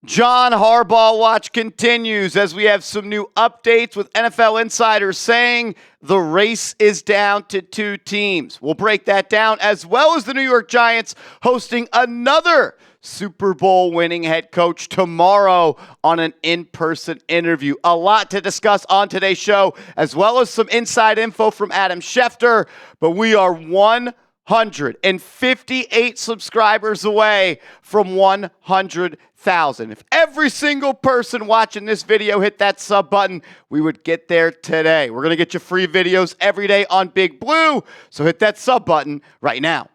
John Harbaugh watch continues as we have some new updates with NFL insiders saying the race is down to two teams. We'll break that down, as well as the New York Giants hosting another Super Bowl winning head coach tomorrow on an in-person interview. A lot to discuss on today's show, as well as some inside info from Adam Schefter, but we are 158 subscribers away from 100,000. If every single person watching this video hit that sub button, we would get there today. We're going to get you free videos every day on Big Blue, so hit that sub button right now.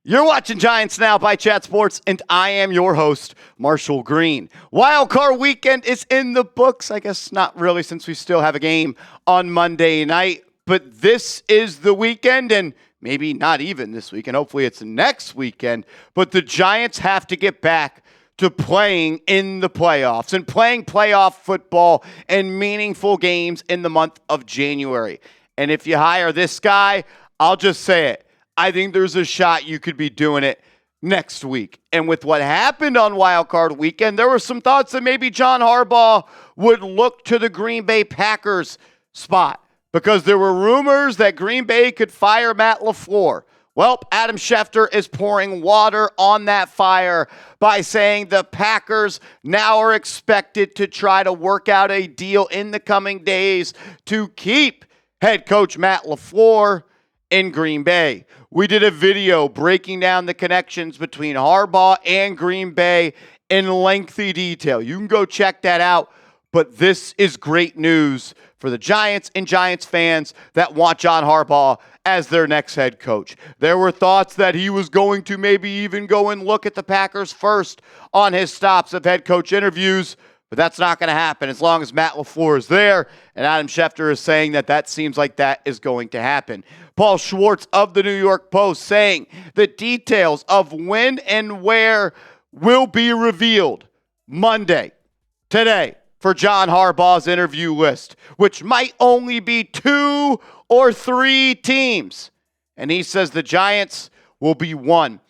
You're watching Giants Now by Chat Sports, and I am your host, Marshall Green. Wildcard weekend is in the books. I guess not really, since we still have a game on Monday night. But this is the weekend, and maybe not even this weekend. Hopefully it's next weekend. But the Giants have to get back to playing in the playoffs and playing playoff football and meaningful games in the month of January. And if you hire this guy, I'll just say it. I think there's a shot you could be doing it next week. And with what happened on Wildcard Weekend, there were some thoughts that maybe John Harbaugh would look to the Green Bay Packers spot because there were rumors that Green Bay could fire Matt LaFleur. Well, Adam Schefter is pouring water on that fire by saying the Packers now are expected to try to work out a deal in the coming days to keep head coach Matt LaFleur in Green Bay. We did a video breaking down the connections between Harbaugh and Green Bay in lengthy detail. You can go check that out, but this is great news for the Giants and Giants fans that want John Harbaugh as their next head coach. There were thoughts that he was going to maybe even go and look at the Packers first on his stops of head coach interviews, but that's not going to happen as long as Matt LaFleur is there, and Adam Schefter is saying that seems like that is going to happen. Paul Schwartz of the New York Post saying the details of when and where will be revealed Monday, today, for John Harbaugh's interview list, which might only be 2 or 3 teams. And he says the Giants will be one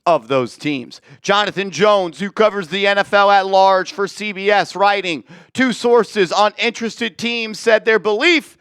of those teams. Johnathan Jones, who covers the NFL at large for CBS, writing, 2 sources on interested teams said their belief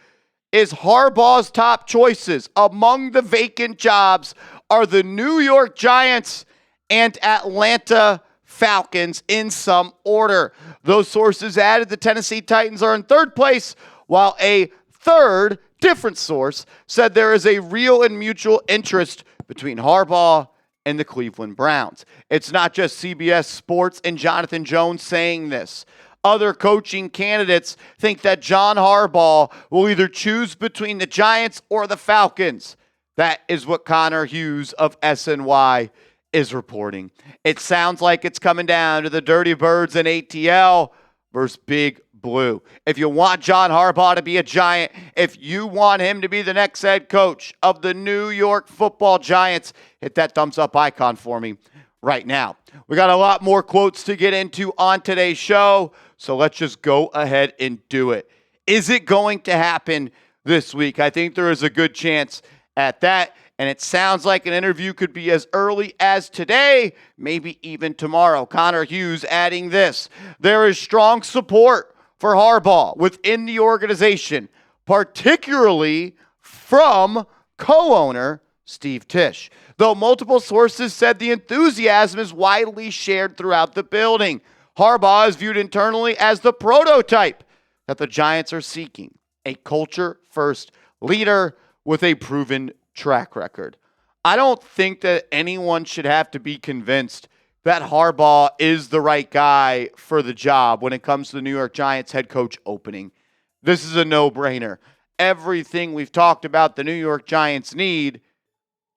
is Harbaugh's top choices among the vacant jobs are the New York Giants and Atlanta Falcons in some order. Those sources added the Tennessee Titans are in 3rd place, while a third different source said there is a real and mutual interest between Harbaugh and the Cleveland Browns. It's not just CBS Sports and Johnathan Jones saying this. Other coaching candidates think that John Harbaugh will either choose between the Giants or the Falcons. That is what Connor Hughes of SNY is reporting. It sounds like it's coming down to the Dirty Birds and ATL versus Big Blue. If you want John Harbaugh to be a Giant, if you want him to be the next head coach of the New York Football Giants, hit that thumbs up icon for me right now. We got a lot more quotes to get into on today's show, so let's just go ahead and do it. Is it going to happen this week? I think there is a good chance at that, and it sounds like an interview could be as early as today, maybe even tomorrow. Connor Hughes adding this. There is strong support for Harbaugh within the organization, particularly from co-owner Steve Tisch, though multiple sources said the enthusiasm is widely shared throughout the building. Harbaugh is viewed internally as the prototype that the Giants are seeking, a culture-first leader with a proven track record. I don't think that anyone should have to be convinced that Harbaugh is the right guy for the job when it comes to the New York Giants head coach opening. This is a no-brainer. Everything we've talked about the New York Giants need,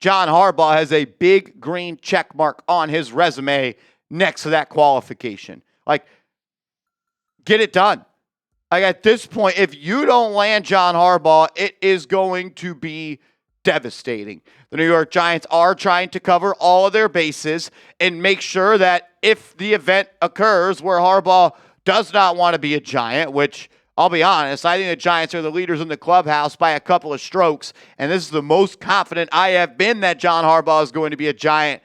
John Harbaugh has a big green check mark on his resume next to that qualification. Like, get it done. Like, at this point, if you don't land John Harbaugh, it is going to be devastating. The New York Giants are trying to cover all of their bases and make sure that if the event occurs where Harbaugh does not want to be a Giant, which I'll be honest, I think the Giants are the leaders in the clubhouse by a couple of strokes, and this is the most confident I have been that John Harbaugh is going to be a Giant.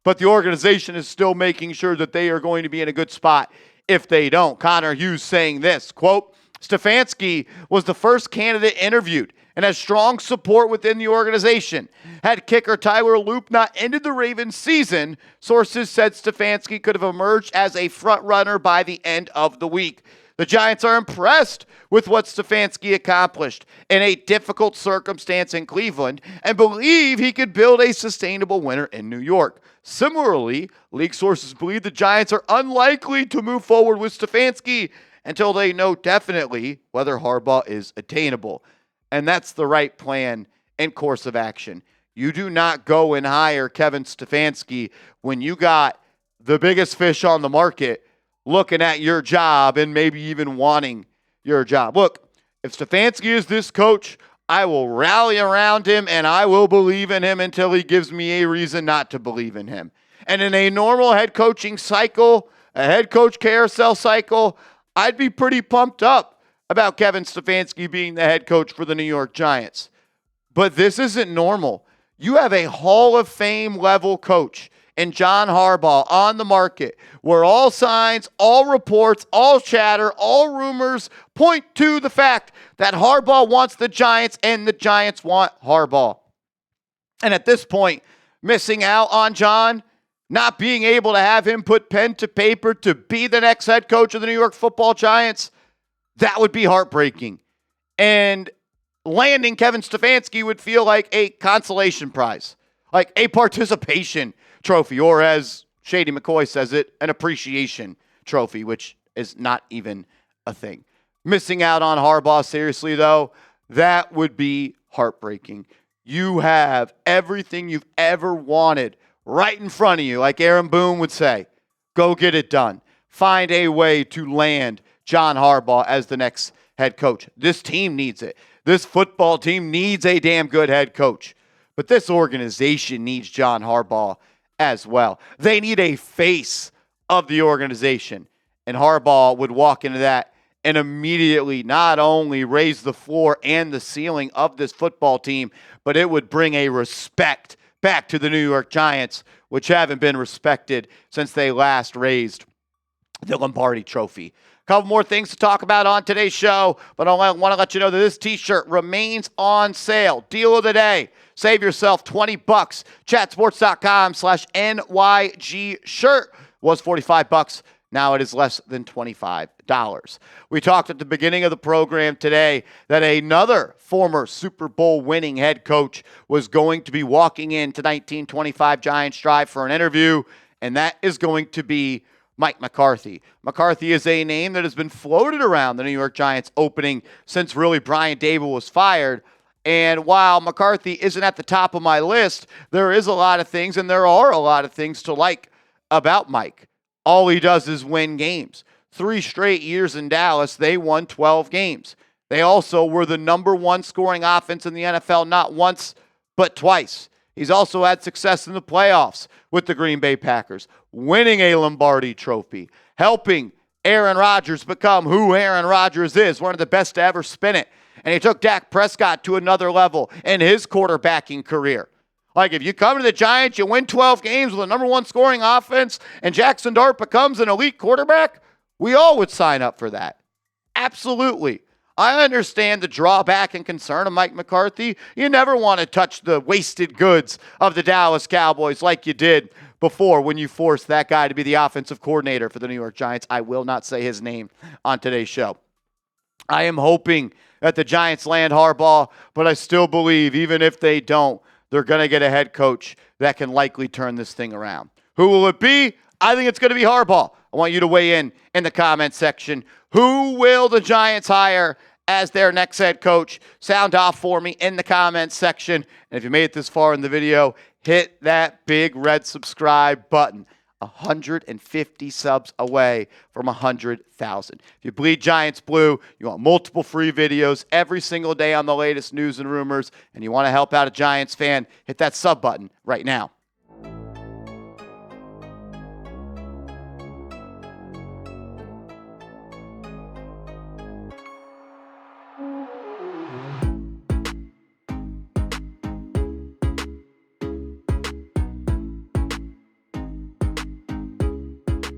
But the organization is still making sure that they are going to be in a good spot if they don't. Connor Hughes saying this, quote, Stefanski was the first candidate interviewed and has strong support within the organization. Had kicker Tyler Loop not ended the Ravens season, sources said Stefanski could have emerged as a front runner by the end of the week. The Giants are impressed with what Stefanski accomplished in a difficult circumstance in Cleveland and believe he could build a sustainable winner in New York. Similarly, league sources believe the Giants are unlikely to move forward with Stefanski until they know definitely whether Harbaugh is attainable. And that's the right plan and course of action. You do not go and hire Kevin Stefanski when you got the biggest fish on the market looking at your job and maybe even wanting your job. Look, if Stefanski is this coach, I will rally around him and I will believe in him until he gives me a reason not to believe in him. And in a normal head coaching cycle, a head coach carousel cycle, I'd be pretty pumped up about Kevin Stefanski being the head coach for the New York Giants. But this isn't normal. You have a Hall of Fame level coach and John Harbaugh on the market where all signs, all reports, all chatter, all rumors point to the fact that Harbaugh wants the Giants and the Giants want Harbaugh. And at this point, missing out on John, not being able to have him put pen to paper to be the next head coach of the New York Football Giants, that would be heartbreaking. And landing Kevin Stefanski would feel like a consolation prize, like a participation trophy, or as Shady McCoy says it, an appreciation trophy, which is not even a thing. Missing out on Harbaugh, seriously, though, that would be heartbreaking. You have everything you've ever wanted right in front of you, like Aaron Boone would say. Go get it done. Find a way to land John Harbaugh as the next head coach. This team needs it. This football team needs a damn good head coach. But this organization needs John Harbaugh as well. They need a face of the organization. And Harbaugh would walk into that and immediately not only raise the floor and the ceiling of this football team, but it would bring a respect back to the New York Giants, which haven't been respected since they last raised the Lombardi Trophy. A couple more things to talk about on today's show, but I want to let you know that this t-shirt remains on sale. Deal of the day. Save yourself $20. Chatsports.com/NYG shirt was $45. Now it is less than $25. We talked at the beginning of the program today that another former Super Bowl winning head coach was going to be walking into 1925 Giants Drive for an interview, and that is going to be Mike McCarthy. McCarthy is a name that has been floated around the New York Giants opening since really Brian Daboll was fired. And while McCarthy isn't at the top of my list, there is a lot of things, and there are a lot of things to like about Mike. All he does is win games. 3 straight years in Dallas, they won 12 games. They also were the number 1 scoring offense in the NFL not once, but twice. He's also had success in the playoffs with the Green Bay Packers, winning a Lombardi Trophy, helping Aaron Rodgers become who Aaron Rodgers is, one of the best to ever spin it. And he took Dak Prescott to another level in his quarterbacking career. Like, if you come to the Giants, you win 12 games with a number 1 scoring offense, and Jackson Dart becomes an elite quarterback, we all would sign up for that. Absolutely. I understand the drawback and concern of Mike McCarthy. You never want to touch the wasted goods of the Dallas Cowboys like you did before when you forced that guy to be the offensive coordinator for the New York Giants. I will not say his name on today's show. I am hoping that the Giants land Harbaugh, but I still believe even if they don't, they're going to get a head coach that can likely turn this thing around. Who will it be? I think it's going to be Harbaugh. I want you to weigh in the comment section. Who will the Giants hire as their next head coach? Sound off for me in the comments section. And if you made it this far in the video, hit that big red subscribe button. 150 subs away from 100,000. If you bleed Giants blue, you want multiple free videos every single day on the latest news and rumors, and you want to help out a Giants fan, hit that sub button right now.